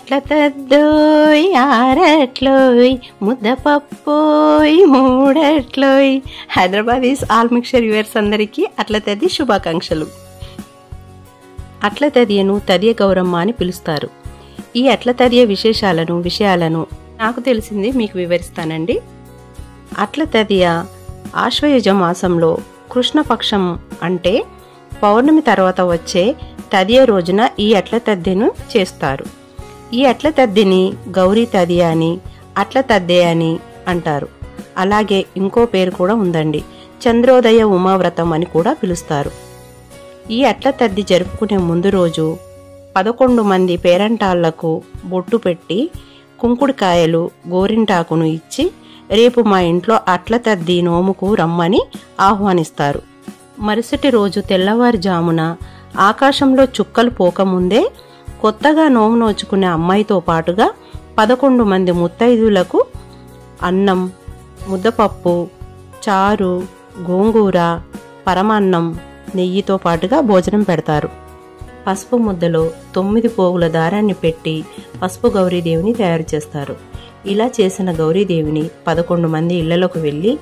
అట్ల తద్దోయ్ ఆరట్లోయ్ ముద్దపప్పోయ్ మూడట్లోయ్. Hyderabad is all mixture viewers అందరికీ అట్ల తది శుభాకాంక్షలు. అట్ల తదియను తదియ గౌరమ్మ అని పిలుస్తారు. ఈ అట్ల తదియ విషయాలను నాకు తెలిసింది మీకు వివరిస్తానండి. అట్ల తదియ ఆశ్వయుజ మాసంలో కృష్ణపక్షం అంటే పౌర్ణమి తర్వాత వచ్చే తదియ రోజున ఈ అట్ల తద్దెను చేస్తారు. ఈ అట్ల తద్దిని గౌరీ తదియ అని అట్ల తద్దే అని అంటారు. అలాగే ఇంకో పేరు కూడా ఉందండి, చంద్రోదయ ఉమావ్రతం అని కూడా పిలుస్తారు. ఈ అట్ల తద్ది జరుపుకునే ముందు రోజు 11 మంది పేరంటాళ్లకు బొట్టు పెట్టి కుంకుడుకాయలు గోరింటాకును ఇచ్చి రేపు మా ఇంట్లో అట్ల తద్ది నోముకు రమ్మని ఆహ్వానిస్తారు. మరుసటి రోజు తెల్లవారుజామున ఆకాశంలో చుక్కలు పోకముందే కొత్తగా నోము నోచుకునే అమ్మాయితో పాటుగా 11 మంది ముత్తైదులకు అన్నం, ముద్దపప్పు, చారు, గోంగూర, పరమాన్నం, నెయ్యితో పాటుగా భోజనం పెడతారు. పసుపు ముద్దలో 9 పోగుల దారాన్ని పెట్టి పసుపు గౌరీదేవిని తయారు చేస్తారు. ఇలా చేసిన గౌరీదేవిని 11 మంది ఇళ్లలోకి వెళ్లి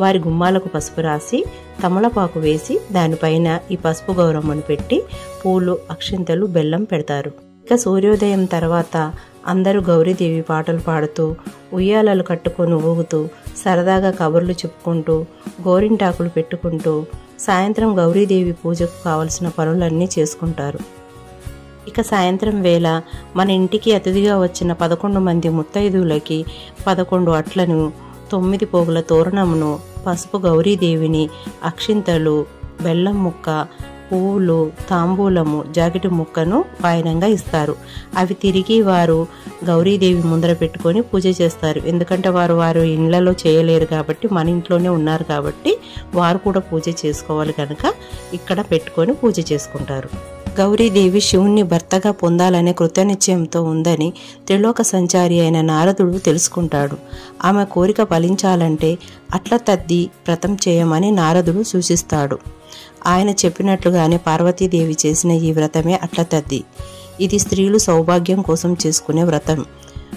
వారి గుమ్మాలకు పసుపు రాసి తమలపాకు వేసి దానిపైన ఈ పసుపు గౌరమ్మను పెట్టి పూలు, అక్షింతలు, బెల్లం పెడతారు. ఇక సూర్యోదయం తర్వాత అందరూ గౌరీదేవి పాటలు పాడుతూ ఉయ్యాలలు కట్టుకొని ఊగుతూ సరదాగా కబుర్లు చెప్పుకుంటూ గోరింటాకులు పెట్టుకుంటూ సాయంత్రం గౌరీదేవి పూజకు కావలసిన పనులన్నీ చేసుకుంటారు. ఇక సాయంత్రం వేళ మన ఇంటికి అతిథిగా వచ్చిన 11 మంది ముత్తైదువులకి 11 అట్లను, 9 పోగుల తోరణమును, పసుపు గౌరీదేవిని, అక్షింతలు, బెల్లం ముక్క, పువ్వులు, తాంబూలము, జాకెట్ ముక్కను వాయనంగా ఇస్తారు. అవి తిరిగి వారు గౌరీదేవి ముందర పెట్టుకొని పూజ చేస్తారు. ఎందుకంటే వారు ఇళ్లలో చేయలేరు కాబట్టి మన ఇంట్లోనే ఉన్నారు కాబట్టి వారు కూడా పూజ చేసుకోవాలి కనుక ఇక్కడ పెట్టుకొని పూజ చేసుకుంటారు. గౌరీదేవి శివుణ్ణి భర్తగా పొందాలనే కృతనిశ్చయంతో ఉందని త్రిలోక సంచారి అయిన నారదుడు తెలుసుకుంటాడు. ఆమె కోరిక ఫలించాలంటే అట్ల తద్ది వ్రతం చేయమని నారదుడు సూచిస్తాడు. ఆయన చెప్పినట్లుగానే పార్వతీదేవి చేసిన ఈ వ్రతమే అట్ల తద్ది. ఇది స్త్రీలు సౌభాగ్యం కోసం చేసుకునే వ్రతం.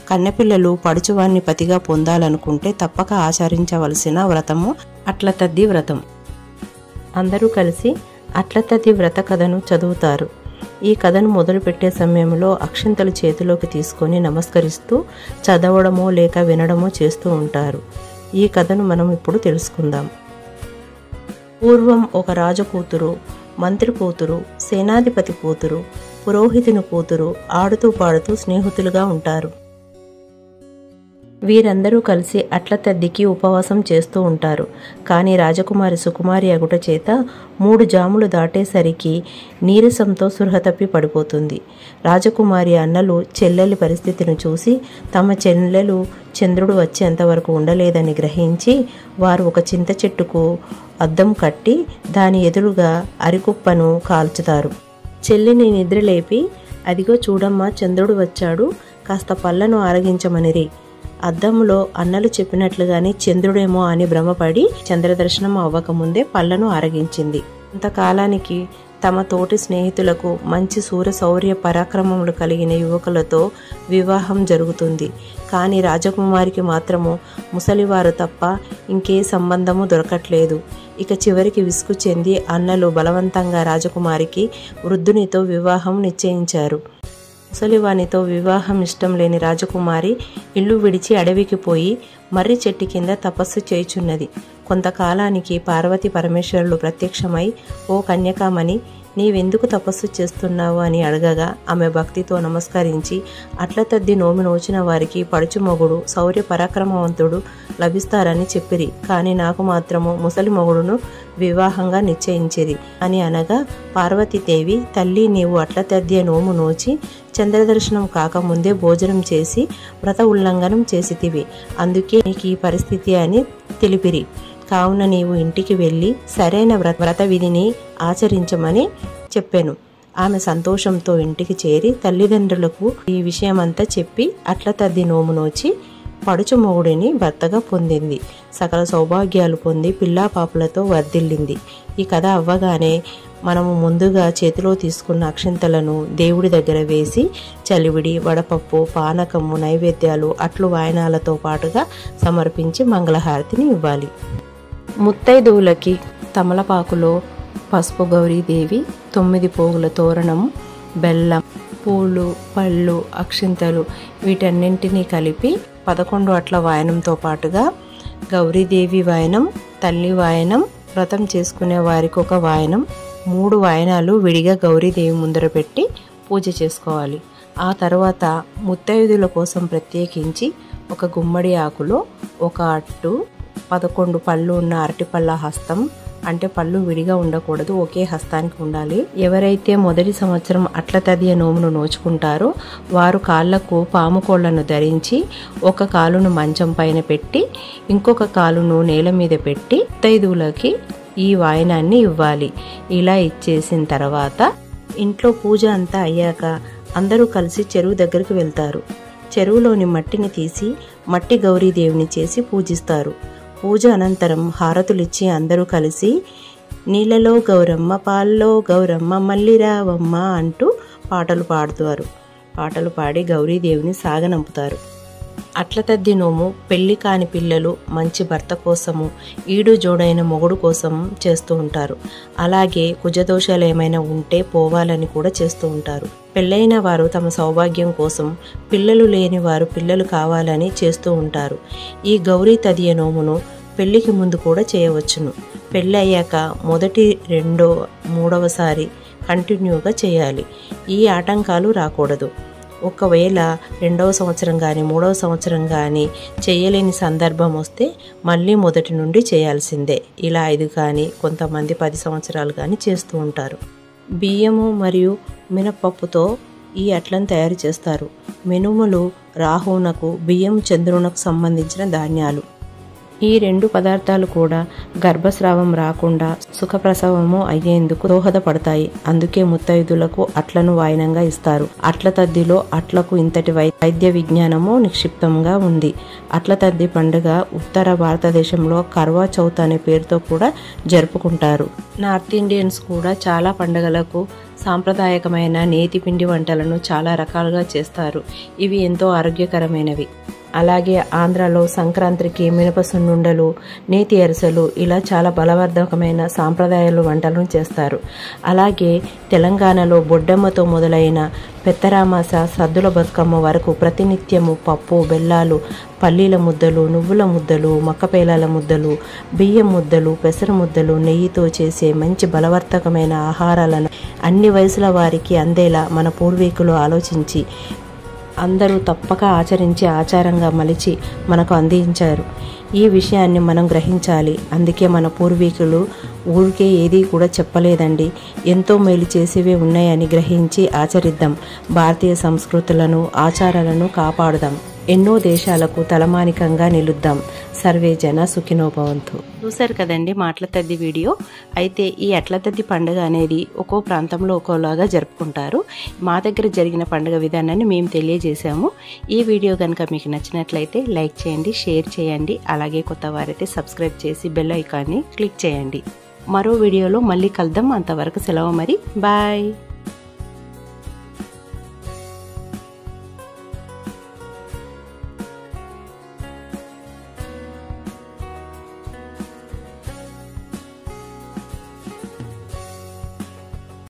కన్నెపిల్లలు పడుచువాన్ని పతిగా పొందాలనుకుంటే తప్పక ఆచరించవలసిన వ్రతము అట్ల తద్ది వ్రతం. అందరూ కలిసి అట్ల తద్ది వ్రత కథను చదువుతారు. ఈ కథను మొదలుపెట్టే సమయంలో అక్షింతలు చేతిలోకి తీసుకొని నమస్కరిస్తూ చదవడమో లేక వినడమో చేస్తూ ఉంటారు. ఈ కథను మనం ఇప్పుడు తెలుసుకుందాం. పూర్వం ఒక రాజు కూతురు, మంత్రి కూతురు, సేనాధిపతి కూతురు, పురోహితుని కూతురు ఆడుతూ పాడుతూ స్నేహితులుగా ఉంటారు. వీరందరూ కలిసి అట్ల తద్దికి ఉపవాసం చేస్తూ ఉంటారు. కానీ రాజకుమారి సుకుమారి అగుట చేత 3 జాములు దాటేసరికి నీరసంతో సృహ తప్పి పడిపోతుంది. రాజకుమారి అన్నలు చెల్లెలి పరిస్థితిని చూసి తమ చెల్లెలు చంద్రుడు వచ్చేంతవరకు ఉండలేదని గ్రహించి వారు ఒక చింత చెట్టుకు అద్దం కట్టి దాని ఎదురుగా అరికుప్పను కాల్చుతారు. చెల్లిని నిద్రలేపి, అదిగో చూడమ్మా చంద్రుడు వచ్చాడు, కాస్త పళ్ళను ఆరగించమనిరి. అద్దంలో అన్నలు చెప్పినట్లుగానే చంద్రుడేమో అని భ్రమపడి చంద్రదర్శనం అవ్వకముందే పళ్ళను ఆరగించింది. కొంతకాలానికి తమ తోటి స్నేహితులకు మంచి శౌర్య పరాక్రమములు కలిగిన యువకులతో వివాహం జరుగుతుంది. కానీ రాజకుమారికి మాత్రము ముసలివారు తప్ప ఇంకే సంబంధము దొరకట్లేదు. ఇక చివరికి విసుగు చెంది అన్నలు బలవంతంగా రాజకుమారికి వృద్ధునితో వివాహం నిశ్చయించారు. ముసలివానితో వివాహం ఇష్టం లేని రాజకుమారి ఇల్లు విడిచి అడవికి పోయి మర్రి చెట్టు కింద తపస్సు చేయుచున్నది. కొంతకాలానికి పార్వతీ పరమేశ్వరులు ప్రత్యక్షమై, ఓ కన్యకామణి, నీవెందుకు తపస్సు చేస్తున్నావు అని అడగగా ఆమె భక్తితో నమస్కరించి అట్ల తద్ది నోమి నోచిన వారికి పడుచు మొగుడు, శౌర్య పరాక్రమవంతుడు లభిస్తారని చెప్పిరి. కానీ నాకు మాత్రము ముసలి మొగుడును వివాహంగా నిశ్చయించిరి అని అనగా పార్వతీదేవి, తల్లి నీవు అట్ల తద్ది నోము నోచి చంద్రదర్శనం కాకముందే భోజనం చేసి వ్రత ఉల్లంఘనం చేసితివి, అందుకే నీకు ఈ పరిస్థితి అని తెలిపిరి. కావున నీవు ఇంటికి వెళ్ళి సరైన వ్రత విధిని ఆచరించమని చెప్పాను. ఆమె సంతోషంతో ఇంటికి చేరి తల్లిదండ్రులకు ఈ విషయమంతా చెప్పి అట్ల తద్ది నోము నోచి పడుచు మొగుడిని భర్తగా పొందింది. సకల సౌభాగ్యాలు పొంది పిల్లా పాపలతో వర్ధిల్లింది. ఈ కథ అవ్వగానే మనము ముందుగా చేతిలో తీసుకున్న అక్షింతలను దేవుడి దగ్గర వేసి చలివిడి, వడపప్పు, పానకము, నైవేద్యాలు, అట్లు వాయనాలతో పాటుగా సమర్పించి మంగళహారతిని ఇవ్వాలి. ముత్తైదువులకి తమలపాకులో పసుపు గౌరీదేవి, 9 పోగుల తోరణము, బెల్లం, పూలు, పళ్ళు, అక్షింతలు వీటన్నింటినీ కలిపి 11 అట్ల వాయనంతో పాటుగా గౌరీదేవి వాయనం, తల్లి వాయనం, వ్రతం చేసుకునే వారికి ఒక వాయనం, 3 వాయనాలు విడిగా గౌరీదేవి ముందర పెట్టి పూజ చేసుకోవాలి. ఆ తర్వాత ముత్తైదుల కోసం ప్రత్యేకించి ఒక గుమ్మడి ఆకులో ఒక అట్టు, 11 పళ్ళు ఉన్న అరటిపళ్ళ హస్తం, అంటే పళ్ళు విడిగా ఉండకూడదు, ఒకే హస్తానికి ఉండాలి. ఎవరైతే మొదటి సంవత్సరం అట్ల తదియ నోమును నోచుకుంటారో వారు కాళ్లకు పాము కోళ్లను ధరించి ఒక కాలును మంచం పైన పెట్టి ఇంకొక కాలును నేల మీద పెట్టి ముత్తైదువులకి ఈ వాయనాన్ని ఇవ్వాలి. ఇలా ఇచ్చేసిన తర్వాత ఇంట్లో పూజ అంతా అయ్యాక అందరూ కలిసి చెరువు దగ్గరికి వెళ్తారు. చెరువులోని మట్టిని తీసి మట్టి గౌరీదేవిని చేసి పూజిస్తారు. పూజ అనంతరం హారతులిచ్చి అందరూ కలిసి నీళ్ళలో గౌరమ్మ, పాల్లో గౌరమ్మ, మళ్ళీ రావమ్మ అంటూ పాటలు పాడుతారు. పాటలు పాడి గౌరీదేవిని సాగనంపుతారు. అట్ల తద్ది నోము పెళ్లి కాని పిల్లలు మంచి భర్త కోసము, ఈడు జోడైన మొగుడు కోసం చేస్తూ ఉంటారు. అలాగే కుజదోషాలు ఏమైనా ఉంటే పోవాలని కూడా చేస్తూ ఉంటారు. పెళ్ళైన వారు తమ సౌభాగ్యం కోసం, పిల్లలు లేని వారు పిల్లలు కావాలని చేస్తూ ఉంటారు. ఈ గౌరీ తదియ నోమును పెళ్లికి ముందు కూడా చేయవచ్చును. పెళ్ళి అయ్యాక మొదటి, రెండో, మూడవసారి కంటిన్యూగా చేయాలి. ఈ ఆటంకాలు రాకూడదు. ఒకవేళ 2వ సంవత్సరం కానీ 3వ సంవత్సరం కానీ చేయలేని సందర్భం వస్తే మళ్ళీ మొదటి నుండి చేయాల్సిందే. ఇలా 5 కానీ కొంతమంది 10 సంవత్సరాలు కానీ చేస్తూ ఉంటారు. బియ్యము మరియు మినపప్పుతో ఈ అట్లను తయారు చేస్తారు. మినుములు రాహువునకు, బియ్యం చంద్రునకు సంబంధించిన ధాన్యాలు. ఈ 2 పదార్థాలు కూడా గర్భస్రావం రాకుండా సుఖప్రసవము అయ్యేందుకు దోహదపడతాయి. అందుకే ముత్తైదులకు అట్లను వాయనంగా ఇస్తారు. అట్ల తద్దిలో అట్లకు ఇంతటి వైద్య విజ్ఞానము నిక్షిప్తంగా ఉంది. అట్ల తద్ది పండుగ ఉత్తర భారతదేశంలో కర్వా చౌత్ అనే పేరుతో కూడా జరుపుకుంటారు. నార్త్ ఇండియన్స్ కూడా చాలా పండుగలకు సాంప్రదాయకమైన నేతి పిండి వంటలను చాలా రకాలుగా చేస్తారు. ఇవి ఎంతో ఆరోగ్యకరమైనవి. అలాగే ఆంధ్రాలో సంక్రాంతికి మినప సున్నుండలు, నేతి అరిసెలు ఇలా చాలా బలవర్ధకమైన సాంప్రదాయాలు వంటలను చేస్తారు. అలాగే తెలంగాణలో బొడ్డమ్మతో మొదలైన పెత్తరామాస, సద్దుల బతుకమ్మ వరకు ప్రతినిత్యము పప్పు, బెల్లాలు, పల్లీల ముద్దలు, నువ్వుల ముద్దలు, మక్కపేలాల ముద్దలు, బియ్యం ముద్దలు, పెసర ముద్దలు, నెయ్యితో చేసే మంచి బలవర్ధకమైన ఆహారాలను అన్ని వయసుల వారికి అందేలా మన పూర్వీకులు ఆలోచించి అందరూ తప్పక ఆచరించి ఆచారంగా మలిచి మనకు అందించారు. ఈ విషయాన్ని మనం గ్రహించాలి. అందుకే మన పూర్వీకులు ఊరికే ఏది కూడా చెప్పలేదండి, ఎంతో మేలు చేసేవే ఉన్నాయని గ్రహించి ఆచరిద్దాం. భారతీయ సంస్కృతులను, ఆచారాలను కాపాడుదాం. ఎన్నో దేశాలకు తలమానికంగా నిలుద్దాం. సర్వే జన సుఖినో భవంతు. చూశారు కదండి మాటల తద్ది వీడియో. అయితే ఈ అట్ల తద్ది పండుగ అనేది ఒక్కో ప్రాంతంలో ఒక్కోలాగా జరుపుకుంటారు. మా దగ్గర జరిగిన పండుగ విధానాన్ని మేము తెలియజేశాము. ఈ వీడియో కనుక మీకు నచ్చినట్లయితే లైక్ చేయండి, షేర్ చేయండి. అలాగే కొత్త వారైతే సబ్స్క్రైబ్ చేసి బెల్ ఐకాన్ని క్లిక్ చేయండి. మరో వీడియోలో మళ్ళీ కలుద్దాం. అంతవరకు సెలవు మరి. బాయ్.